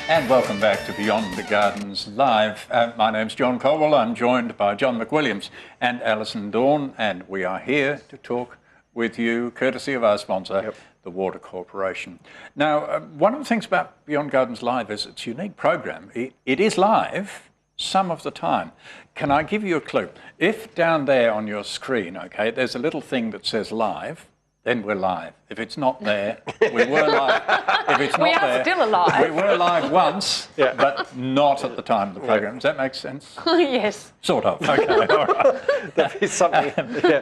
And welcome back to Beyond the Gardens Live. My name's John Colwell. I'm joined by John McWilliams and Alison Dawn, and we are here to talk with you, courtesy of our sponsor, the Water Corporation. Now, one of the things about Beyond Gardens Live is its unique program. It is live some of the time. Can I give you a clue? If down there on your screen, okay, there's a little thing that says live, then we're live. If it's not there, we were live. If it's not there, still alive. We were live once, but not at the time of the program. Does that make sense? Yes. Sort of. Okay, all right. That is something.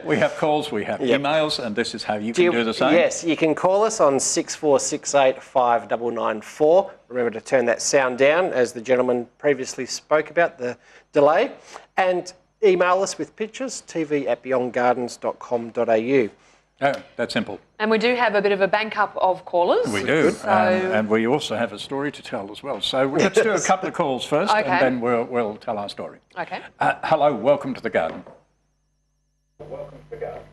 We have calls, we have emails, and this is how you can do the same. Yes, you can call us on 64685994. Remember to turn that sound down, as the gentleman previously spoke about, the delay. And email us with pictures, tv@beyondgardens.com.au. Oh, that's simple. And we do have a bit of a bank up of callers. We do, So... and we also have a story to tell as well. So let's do a couple of calls first, and then we'll tell our story. Okay. Hello, welcome to the garden. Welcome to the garden.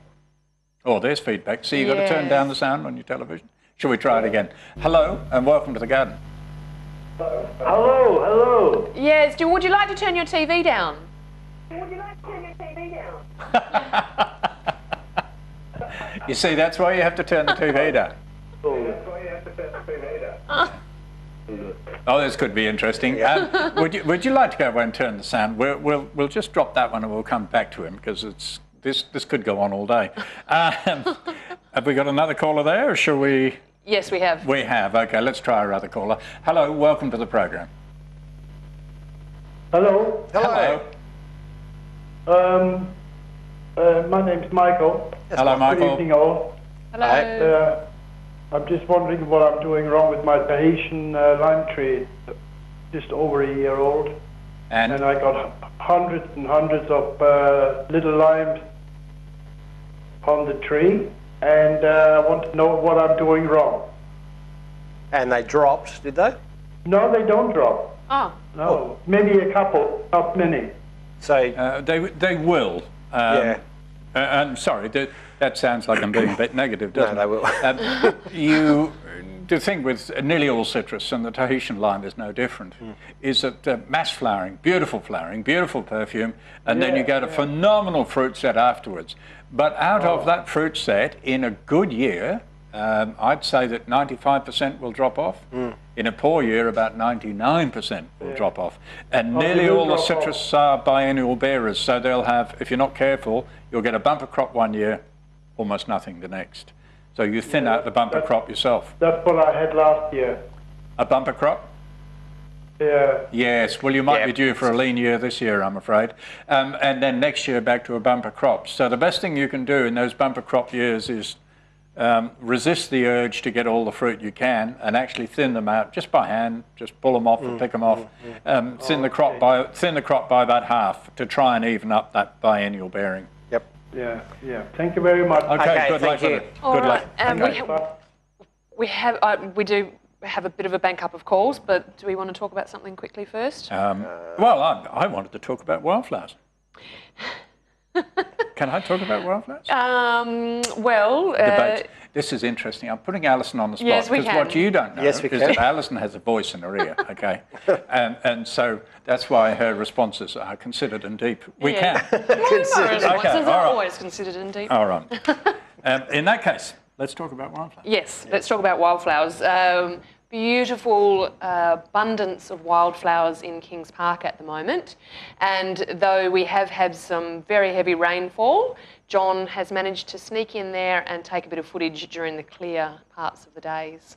Oh, there's feedback. See, you've got to turn down the sound on your television. Shall we try it again? Hello, and welcome to the garden. Hello. Yes, would you like to turn your TV down? You see, that's why you have to turn the TV down. Oh, this could be interesting. Would you like to go away and turn the sound? We'll just drop that one and we'll come back to him, because this could go on all day. Have we got another caller there, or shall we? Yes, we have. We have. Okay, let's try our other caller. Hello, welcome to the program. Hello. My name's Michael. Hello, Michael. Good evening, all. Hello. I'm just wondering what I'm doing wrong with my Tahitian lime tree. It's just over a year old. And I got hundreds and hundreds of little limes on the tree. And I want to know what I'm doing wrong. And they dropped, did they? No, they don't drop. Oh. No, maybe a couple, not many. So they will. I'm sorry, that sounds like I'm being a bit negative, doesn't it? No, they will. The thing with nearly all citrus, and the Tahitian lime is no different, is that mass flowering, beautiful perfume, and then you get a phenomenal fruit set afterwards. But out of that fruit set, in a good year, I'd say that 95% will drop off. In a poor year, about 99% will drop off. And nearly all the citrus are biennial bearers, so they'll have, if you're not careful, you'll get a bumper crop one year, almost nothing the next. So you thin out the bumper crop yourself. That's what I had last year. A bumper crop? Yeah. Yes, well, you might be due for a lean year this year, I'm afraid. And then next year back to a bumper crop. So the best thing you can do in those bumper crop years is resist the urge to get all the fruit you can, and actually thin them out just by hand. Just pull them off or pick them off. Thin the crop by about half to try and even up that biennial bearing. Yep. Yeah. Thank you very much. Okay, good luck with it. Good luck. We do have a bit of a bank up of calls, but do we want to talk about something quickly first? Well, I wanted to talk about wildflowers. Can I talk about wildflowers? Debate. This is interesting. I'm putting Alison on the spot, because what you don't know is that Alison has a voice in her ear, okay? and so that's why her responses are considered and deep. We can. Responses are always considered and deep. All right. In that case, let's talk about wildflowers. Yes, let's talk about wildflowers. Beautiful abundance of wildflowers in Kings Park at the moment, and though we have had some very heavy rainfall, John has managed to sneak in there and take a bit of footage during the clear parts of the days.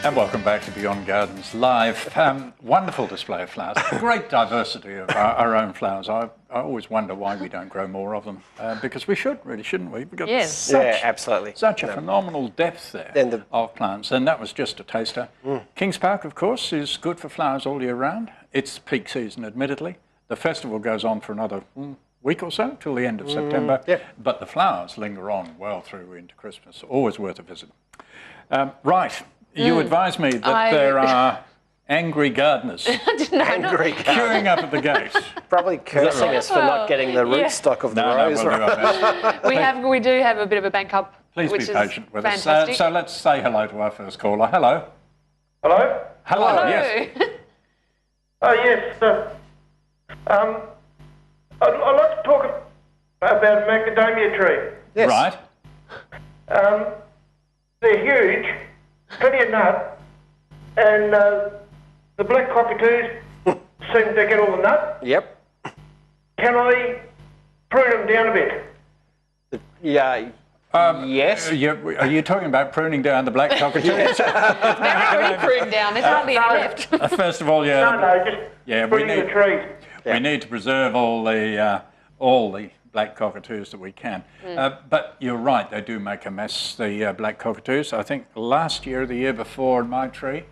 And welcome back to Beyond Gardens Live. Wonderful display of flowers. Great diversity of our own flowers. I always wonder why we don't grow more of them. Because we should, really, shouldn't we? We've got absolutely. Such a phenomenal depth there of plants. And that was just a taster. Kings Park, of course, is good for flowers all year round. It's peak season, admittedly. The festival goes on for another week or so, till the end of September. But the flowers linger on well through into Christmas. Always worth a visit. Right. You advised me that there are angry gardeners queuing up at the gate. Probably cursing us for not getting the rootstock of the rose. We do have a bit of a bank up. Please be patient with us. So let's say hello to our first caller. Hello. Hello? Hello, yes. Oh, yes. I'd like to talk about a macadamia tree. Yes. Right. They're huge, plenty of nut, and the black cockatoos seem to get all the nut. Yep. Can I prune them down a bit? Yeah. Yes. Are you talking about pruning down the black cockatoos? They're already pruned down. There's hardly any left. First of all, No, just pruning the trees. We need to preserve all the black cockatoos that we can. But you're right, they do make a mess, the black cockatoos. I think last year, the year before, in my tree,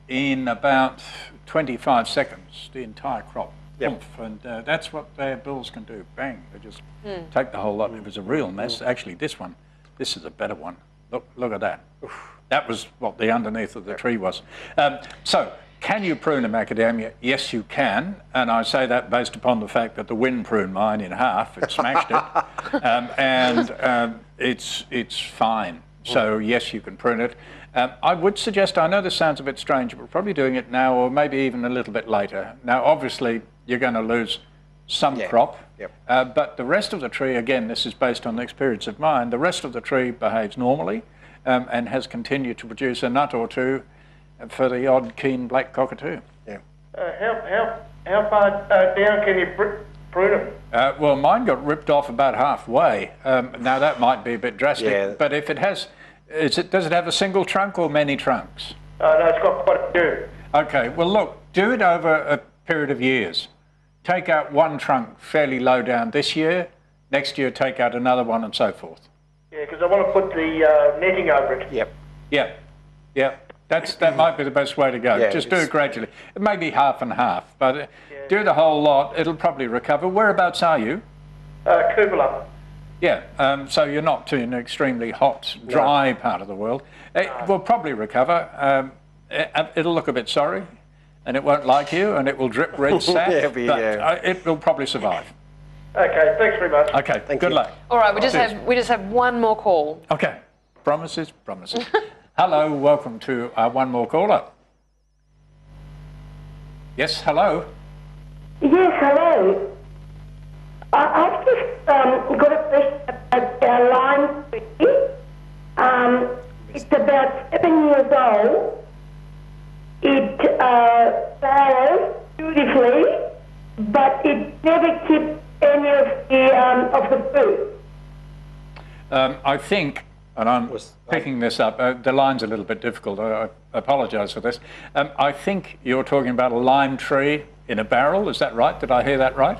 in about 25 seconds, the entire crop. And that's what their bills can do. Bang, they just take the whole lot. It was a real mess. Actually, this is a better one. Look at that. That was what the underneath of the tree was. So, can you prune a macadamia? Yes, you can. And I say that based upon the fact that the wind pruned mine in half. It smashed it. It's fine. So, yes, you can prune it. I would suggest, I know this sounds a bit strange, but we're probably doing it now or maybe even a little bit later. Now, obviously, you're going to lose some crop. But the rest of the tree, again, this is based on the experience of mine, the rest of the tree behaves normally and has continued to produce a nut or two for the odd keen black cockatoo. How far down can you prune them? Well, mine got ripped off about halfway. Now that might be a bit drastic, but if it has, does it have a single trunk or many trunks? No, it's got quite a few. Okay, well look, do it over a period of years. Take out one trunk fairly low down this year, next year take out another one and so forth. Yeah, because I want to put the netting over it. Yeah. That might be the best way to go. Just do it gradually. It may be half and half, but do the whole lot. It'll probably recover. Whereabouts are you? Coolbellup. Yeah, so you're not in an extremely hot, dry part of the world. It will probably recover. It'll look a bit sorry, and it won't like you, and it will drip red sap, but it will probably survive. Okay, thanks very much. Okay, good luck. All right, we just have one more call. Okay, promises. Hello, welcome to one more caller. Yes, hello. Yes, hello. I've just got a question about our lime tree. It's about 7 years old. It flowers beautifully, but it never keeps any of the fruit. I think, and I'm picking this up, the line's a little bit difficult, I apologise for this. I think you're talking about a lime tree in a barrel, is that right? Did I hear that right?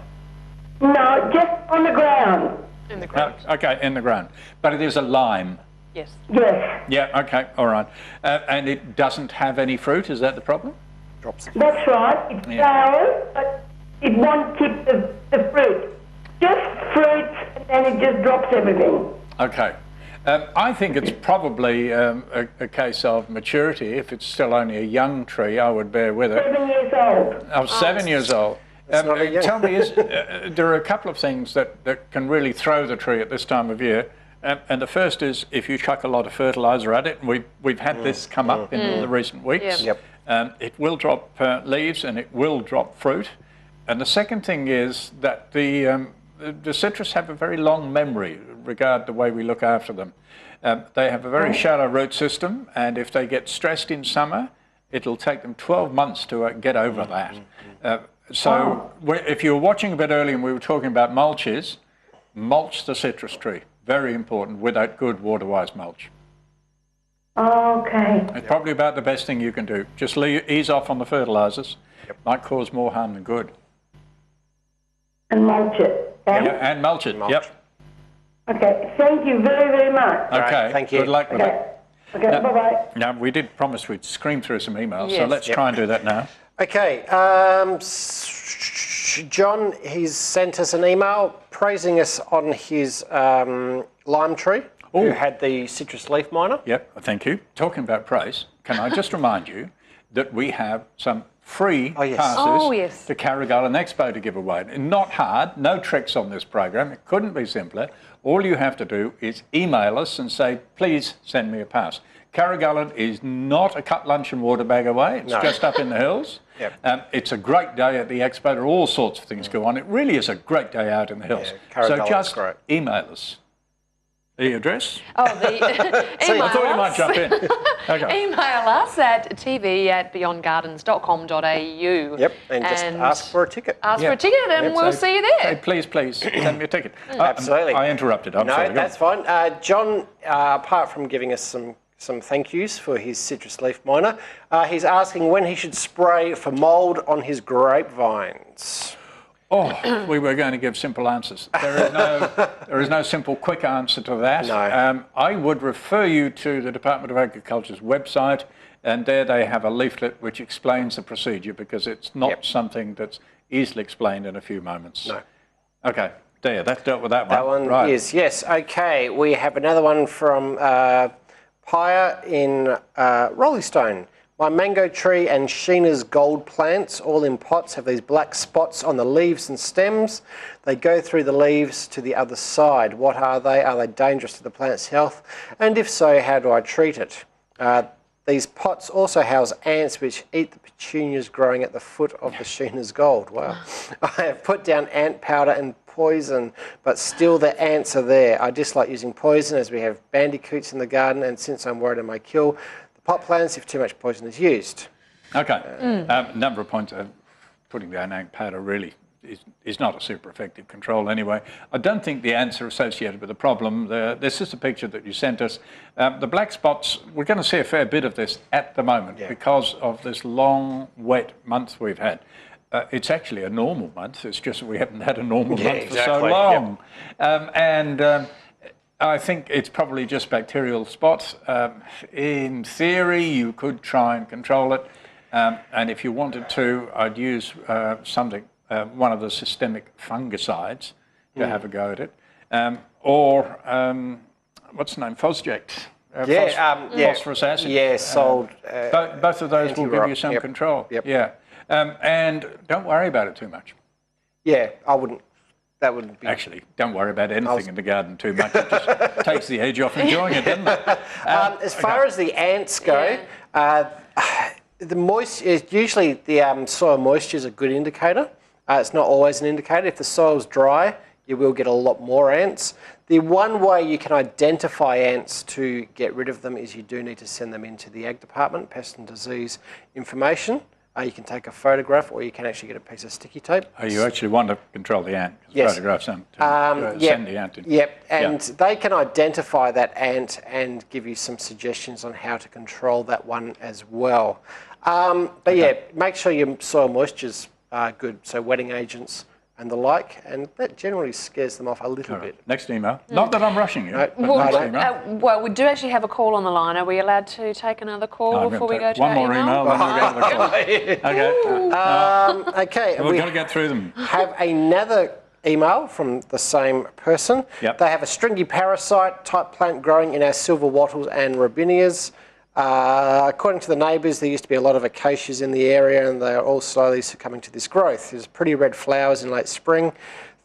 No, just on the ground. In the ground. Okay, in the ground. But it is a lime. Yes. Yes. Yeah, okay, all right. And it doesn't have any fruit, is that the problem? Drops. That's right, it flowers, but it won't keep the fruit. Just fruits, and then it just drops everything. Okay. I think it's probably a case of maturity. If it's still only a young tree, I would bear with it. 7 years old. Oh, 7 years old. Tell me, there are a couple of things that can really throw the tree at this time of year. And the first is if you chuck a lot of fertiliser at it, and we've had this come up in the recent weeks, it will drop leaves and it will drop fruit. And the second thing is that the citrus have a very long memory regard the way we look after them. They have a very shallow root system, and if they get stressed in summer, it'll take them 12 months to get over that. So if you were watching a bit earlier and we were talking about mulches, mulch the citrus tree. Very important, without good water-wise mulch. Okay. It's probably about the best thing you can do. Just ease off on the fertilisers. Might cause more harm than good. And mulch it. Okay? Yeah, and mulch it. Yep. Okay. Thank you very, very much. Okay. Right, thank you. Good luck with it. Okay. Bye-bye. Now, we did promise we'd scream through some emails, so Yes. let's try and do that now. Okay, John, he's sent us an email praising us on his lime tree, who had the citrus leaf miner. Yep, thank you. Talking about praise, can I just remind you that we have some free passes to Carrigalan Expo to give away. Not hard, no tricks on this program. It couldn't be simpler. All you have to do is email us and say, please send me a pass. Carrigalan is not a cut lunch and water bag away. It's just up in the hills. It's a great day at the expo. There are all sorts of things go on. It really is a great day out in the hills. So just email us. The address? Oh, the email I thought you might jump in. Okay. Email us at tv@beyondgardens.com.au. Yep, and just ask for a ticket. Ask for a ticket and we'll see you there. Hey, please, send me a ticket. Absolutely. I interrupted. I'm sorry. No, that's fine. John, apart from giving us some thank yous for his citrus leaf miner, he's asking when he should spray for mould on his grapevines. Oh, we were going to give simple answers. There is no simple, quick answer to that. No. I would refer you to the Department of Agriculture's website, and there they have a leaflet which explains the procedure, because it's not something that's easily explained in a few moments. No. Okay, there, that dealt with that one. That one right. is, yes. Okay, we have another one from Paya in Rollystone. My mango tree and Sheena's gold plants, all in pots, have these black spots on the leaves and stems. They go through the leaves to the other side. What are they? Are they dangerous to the plant's health? And if so, how do I treat it? These pots also house ants which eat the petunias growing at the foot of the Sheena's gold. Wow. I have put down ant powder and poison, but still the ants are there. I dislike using poison as we have bandicoots in the garden, and since I'm worried I may kill pot plants if too much poison is used. Okay. Number of points. Putting down ant powder really is not a super effective control anyway. I don't think the ants are associated with the problem. This is a picture that you sent us. The black spots, we're going to see a fair bit of this at the moment because of this long, wet month we've had. It's actually a normal month. It's just we haven't had a normal month for so long. I think it's probably just bacterial spots. In theory, you could try and control it. And if you wanted to, I'd use one of the systemic fungicides to have a go at it. Or, what's the name? Fosject. Phosphorus acid. Yeah, sold. Both of those will give you some control. Yeah. And don't worry about it too much. Yeah, I wouldn't. That would be... Actually, don't worry about anything in the garden too much. It just takes the edge off enjoying it, doesn't it? As far as the ants go, usually the soil moisture is a good indicator. It's not always an indicator. If the soil's dry, you will get a lot more ants. The one way you can identify ants to get rid of them is you do need to send them into the Ag Department, Pest and Disease Information. You can take a photograph, or you can actually get a piece of sticky tape. Oh, you actually want to control the ant? Yes. Photographs them to send the ant in. Yep, and they can identify that ant and give you some suggestions on how to control that one as well. Make sure your soil moisture's good, so wetting agents and the like, and that generally scares them off a little bit. Next email. Not that I'm rushing you. Well, we do actually have a call on the line. Are we allowed to take another call before we go to one more email? Then we'll go to the call. Okay. We've got to get through them. Have another email from the same person. Yep. They have a stringy parasite type plant growing in our silver wattles and robinias. According to the neighbours, there used to be a lot of acacias in the area, and they are all slowly succumbing to this growth. There's pretty red flowers in late spring.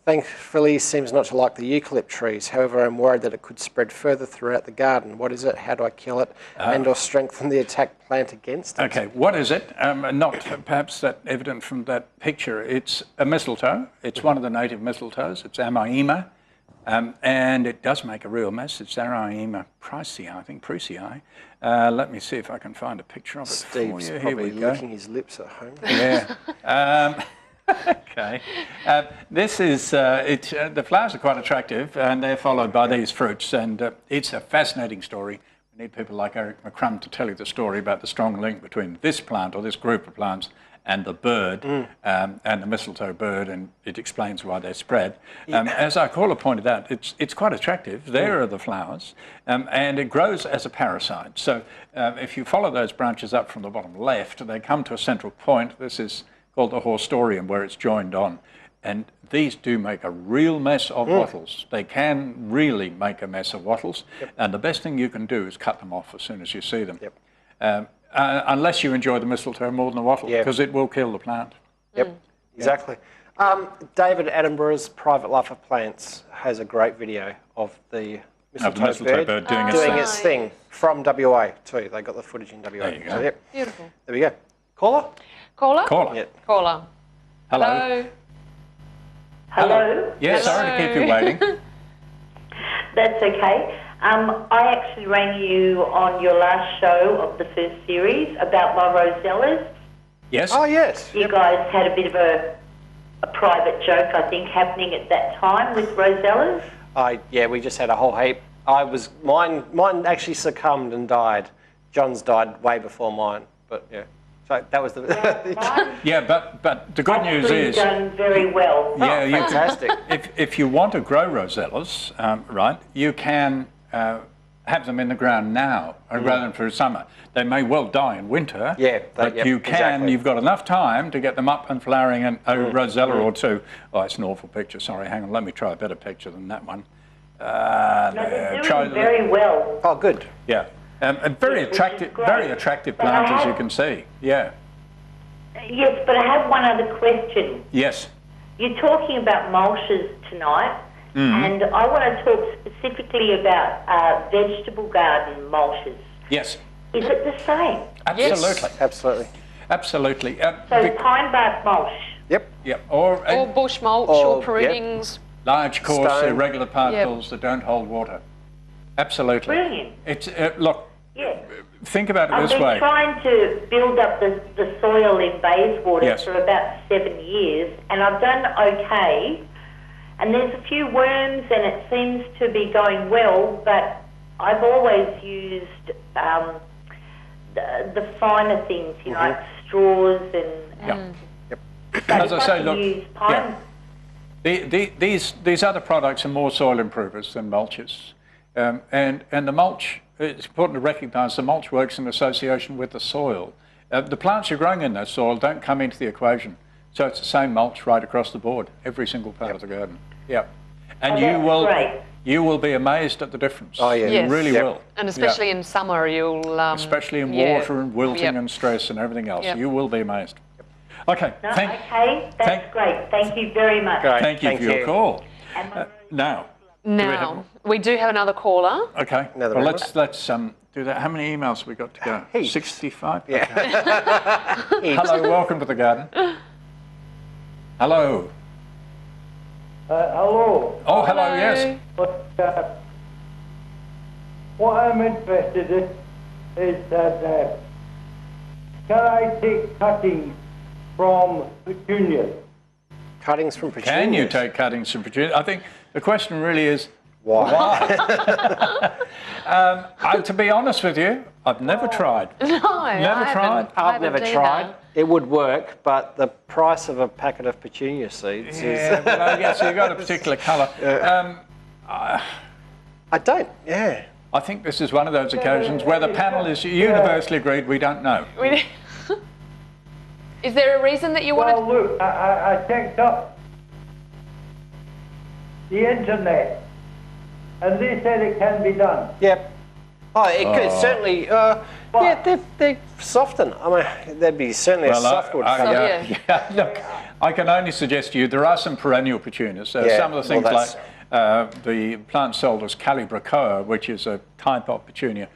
Thankfully, seems not to like the eucalypt trees. However, I'm worried that it could spread further throughout the garden. What is it? How do I kill it and or strengthen the attack plant against it? Okay, what is it? Not perhaps that evident from that picture. It's a mistletoe. It's one of the native mistletoes. It's Amaima. And it does make a real mess. It's Amaima pricei, I think, pricei. Let me see if I can find a picture of it for you. Steve's probably licking his lips at home. Yeah. Okay. This is, the flowers are quite attractive, and they're followed by these fruits, and it's a fascinating story. We need people like Eric McCrum to tell you the story about the strong link between this plant or this group of plants and the bird, and the mistletoe bird, and it explains why they're spread. As our caller pointed out, it's quite attractive. There are the flowers, and it grows as a parasite. So if you follow those branches up from the bottom left, they come to a central point. This is called the horstorium, where it's joined on. And these do make a real mess of wattles. They can really make a mess of wattles. And the best thing you can do is cut them off as soon as you see them. Unless you enjoy the mistletoe more than the wattle, because it will kill the plant. Exactly. David Attenborough's Private Life of Plants has a great video of the mistletoe bird doing its thing from WA too. They got the footage in WA. There you go. So, Beautiful. there we go. Caller? Caller? Caller. Caller. Hello. Hello? Yes, sorry to keep you waiting. That's okay. I actually rang you on your last show of the first series about my rosellas. Yes. Oh, yes. You guys had a bit of a private joke, I think, happening at that time with rosellas. Yeah, we just had a whole heap. Mine actually succumbed and died. John's died way before mine, but yeah. So that was the... Yeah, but the good news is... done very well. Yeah, fantastic. If you want to grow rosellas, right, you can have them in the ground now and grow them through summer. They may well die in winter, but you can. Exactly. You've got enough time to get them up and flowering in a rosella or two. Oh, it's an awful picture. Sorry, hang on. Let me try a better picture than that one. They're doing very well. Oh, good. Yeah. And very attractive plant, as you can see. Yeah. Yes, but I have one other question. Yes. You're talking about mulches tonight, and I want to talk specifically about vegetable garden mulches. Yes. Is it the same? Absolutely. Yes. Absolutely. Absolutely. So pine bark mulch. Yep. Yep. Or bush mulch or prunings. Large, coarse, Stone. irregular particles that don't hold water. Absolutely. Brilliant. It's look. Yeah. Think about it this I've way. been trying to build up the soil in Bayswater for about 7 years, and I've done okay. And there's a few worms, and it seems to be going well. But I've always used the finer things, you know, like straws and. As I say, look. Use pine. These other products are more soil improvers than mulches, and the mulch. It's important to recognise the mulch works in association with the soil. The plants you're growing in that soil don't come into the equation, so it's the same mulch right across the board, every single part of the garden. Yep, and you will be amazed at the difference. Oh yeah, you really will. And especially in summer, you'll especially in water and wilting and stress and everything else, you will be amazed. Okay, that's great. Thank you very much. Great. Thank you for your call. Now, we do have another caller. Okay. Well, let's do that. How many emails have we got to go? Heaps. 65? Yeah. Okay. Hello, welcome to the garden. Hello. Hello. Oh, hello, yes. But what I'm interested in is that can I take cuttings from petunias? Cuttings from petunias? Can you take cuttings from petunias? I think the question really is, why? To be honest with you, I've never tried. No, I've never tried. It would work, but the price of a packet of petunia seeds is... But I guess you've got a particular colour. I don't, I think this is one of those occasions where the panel is universally agreed we don't know. Is there a reason that you want to... Well, look, I checked up the internet, and they said it can be done. Yep. Oh, it could certainly... they're soften. I mean, there'd be certainly a softwood colour. Look, I can only suggest to you, there are some perennial petunias. Some of the things like the plant sold as Calibracoa, which is a type of petunia,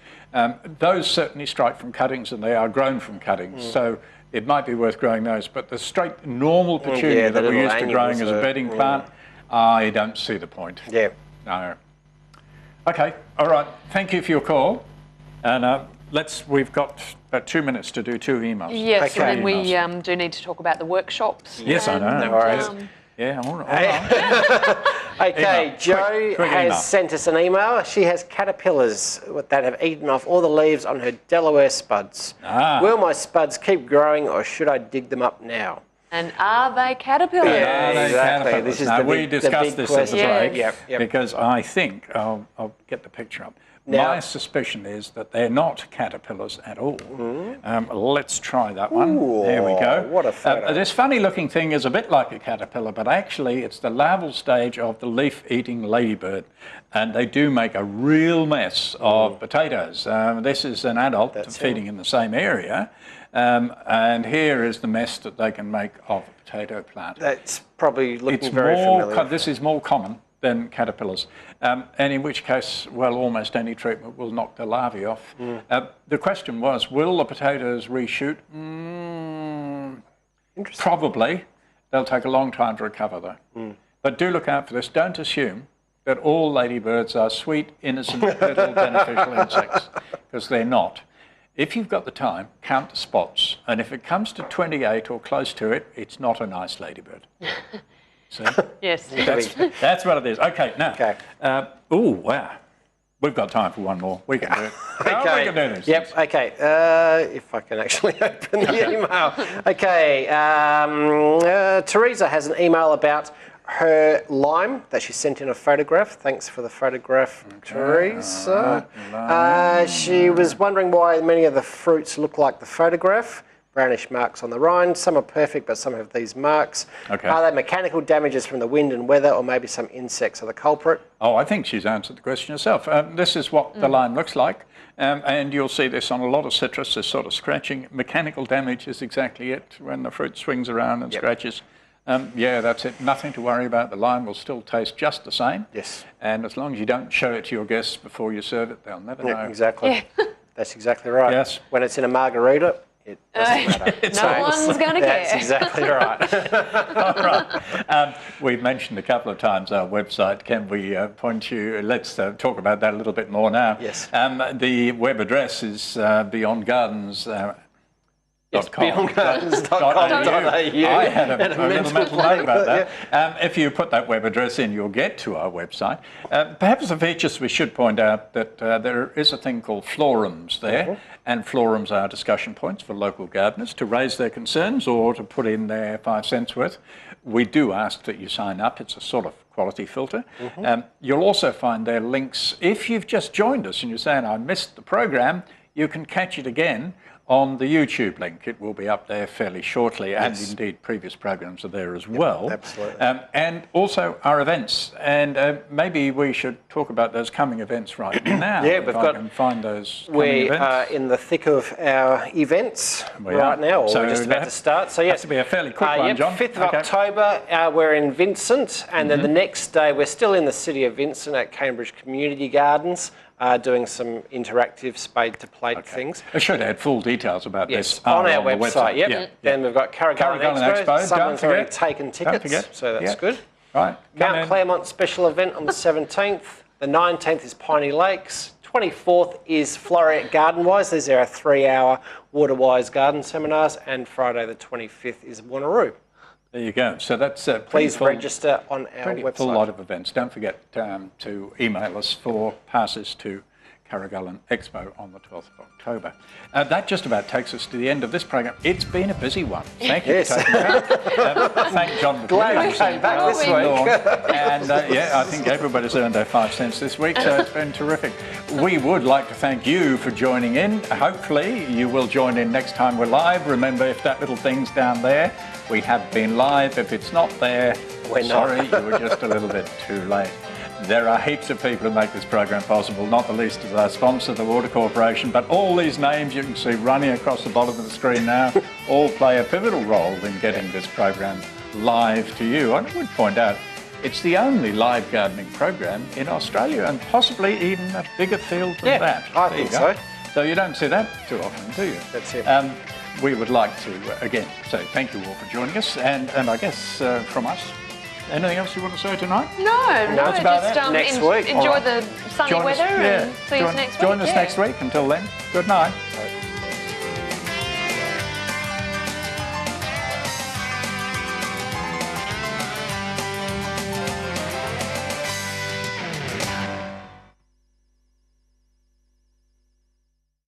those certainly strike from cuttings, and they are grown from cuttings. So it might be worth growing those. But the straight normal petunia that we're used to growing as a bedding plant, I don't see the point. Yeah. No. Okay, all right. Thank you for your call. And we've got about 2 minutes to do 2 emails. Yes, and then we do need to talk about the workshops. Yes, I know. No worries. Yeah, all right. Okay, Jo has sent us an email. She has caterpillars that have eaten off all the leaves on her Delaware spuds. Will my spuds keep growing or should I dig them up now? And are they caterpillars? Yeah, exactly. This is we discussed this at the break because I think, I'll get the picture up. Now, my suspicion is that they're not caterpillars at all. Let's try that one. There we go. What a photo. This funny looking thing is a bit like a caterpillar, but actually it's the larval stage of the leaf-eating ladybird. And they do make a real mess of potatoes. This is an adult feeding in the same area. And here is the mess that they can make of a potato plant. That's probably looking very familiar. This is more common than caterpillars, and in which case, well, almost any treatment will knock the larvae off. The question was, will the potatoes reshoot? Probably. They'll take a long time to recover though. But do look out for this. Don't assume that all ladybirds are sweet, innocent, little beneficial insects, because they're not. If you've got the time, count the spots, and if it comes to 28 or close to it, it's not a nice ladybird. See? Yes. That's what it is. Okay, now. Okay. Oh, wow. We've got time for one more. We can do it. Okay. We can do this. Yep, okay. If I can actually open the email. Okay. Teresa has an email about her lime that she sent in a photograph. Thanks for the photograph, Teresa. She was wondering why many of the fruits look like the photograph. Brownish marks on the rind. Some are perfect, but some have these marks. Okay. Are they mechanical damages from the wind and weather, or maybe some insects are the culprit? Oh, I think she's answered the question herself. This is what the lime looks like, and you'll see this on a lot of citrus, this sort of scratching. Mechanical damage is exactly it, when the fruit swings around and scratches. Yeah, that's it. Nothing to worry about. The lime will still taste just the same. Yes. And as long as you don't show it to your guests before you serve it, they'll never know. Exactly. Yeah. That's exactly right. Yes. When it's in a margarita, it doesn't matter. No one's going to care. That's exactly right. All right. We've mentioned a couple of times our website. Can we point you? Let's talk about that a little bit more now. Yes. The web address is beyondgardens.com. Yes, beyondgardens.com.au. I had a little mental note about that. If you put that web address in, you'll get to our website. Perhaps the features we should point out that there is a thing called forums there, and forums are discussion points for local gardeners to raise their concerns or to put in their 5 cents worth. We do ask that you sign up. It's a sort of quality filter. You'll also find there links. If you've just joined us and you're saying, I missed the program, you can catch it again on the YouTube link. It will be up there fairly shortly, and indeed previous programs are there as well. Absolutely. And also our events, and maybe we should talk about those coming events right now. Yeah, we've got. Can find those. We are in the thick of our events right now, or we're just about to start. So yes, has to be a fairly quick one, John. 5th of October, we're in Vincent, and then the next day we're still in the city of Vincent at Cambridge Community Gardens. Doing some interactive spade-to-plate things. I should add full details about this on our website. Then we've got Carrigalan Expo. Someone's already taken tickets, so that's good. Right. Mount Claremont special event on the 17th. The 19th is Piney Lakes. 24th is Floreat Garden-Wise. These are our 3-hour Water-Wise garden seminars. And Friday the 25th is Wanneroo. There you go. So that's please register on our website. Full lot of events. Don't forget to email us for passes to Carrigalan Expo on the 12th of October. That just about takes us to the end of this program. It's been a busy one. Thank you for taking part. Thank John. Glad I came back this week. And I think everybody's earned their 5 cents this week, so it's been terrific. We would like to thank you for joining in. Hopefully you will join in next time we're live. Remember, if that little thing's down there, we have been live. If it's not there, we're sorry, you were just a little bit too late. There are heaps of people who make this program possible, not the least of our sponsor, the Water Corporation, but all these names you can see running across the bottom of the screen now all play a pivotal role in getting this program live to you. I would point out it's the only live gardening program in Australia, and possibly even a bigger field than that. I think so. So you don't see that too often, do you? That's it. We would like to, again, say thank you all for joining us, and I guess from us, anything else you want to say tonight? No, just next week. Enjoy the sunny weather and see you next week. Join us next week. Until then, good night.